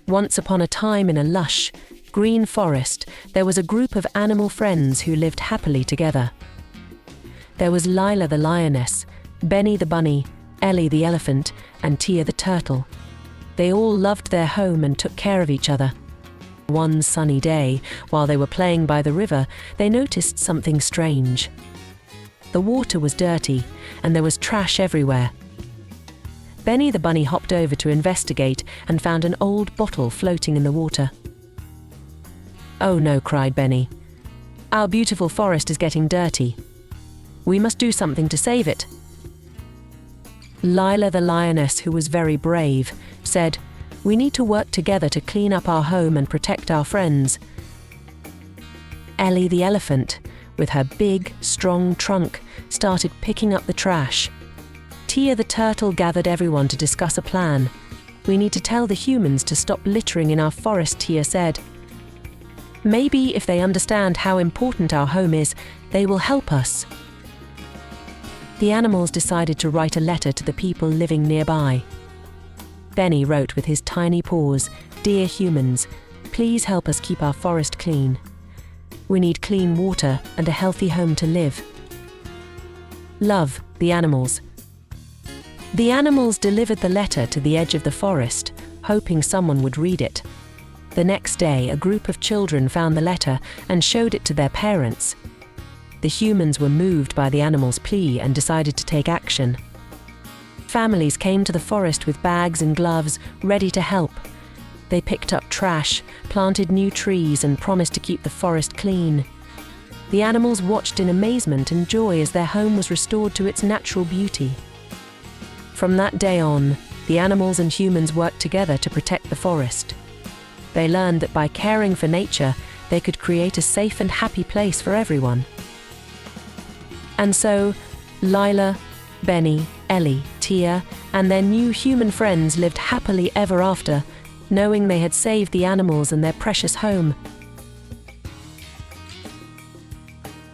Once upon a time in a lush, green forest, there was a group of animal friends who lived happily together. There was Lila the lioness, Benny the bunny, Ellie the elephant, and Tia the turtle. They all loved their home and took care of each other. One sunny day, while they were playing by the river, they noticed something strange. The water was dirty, and there was trash everywhere. Benny the bunny hopped over to investigate and found an old bottle floating in the water. "Oh no," cried Benny. "Our beautiful forest is getting dirty. We must do something to save it." Lila the lioness, who was very brave, said, "We need to work together to clean up our home and protect our friends." Ellie the elephant, with her big, strong trunk, started picking up the trash. Tia the turtle gathered everyone to discuss a plan. "We need to tell the humans to stop littering in our forest," Tia said. "Maybe if they understand how important our home is, they will help us." The animals decided to write a letter to the people living nearby. Benny wrote with his tiny paws, "Dear humans, please help us keep our forest clean. We need clean water and a healthy home to live. Love, the animals." The animals delivered the letter to the edge of the forest, hoping someone would read it. The next day, a group of children found the letter and showed it to their parents. The humans were moved by the animals' plea and decided to take action. Families came to the forest with bags and gloves, ready to help. They picked up trash, planted new trees, and promised to keep the forest clean. The animals watched in amazement and joy as their home was restored to its natural beauty. From that day on, the animals and humans worked together to protect the forest. They learned that by caring for nature, they could create a safe and happy place for everyone. And so, Lila, Benny, Ellie, Tia, and their new human friends lived happily ever after, knowing they had saved the animals and their precious home.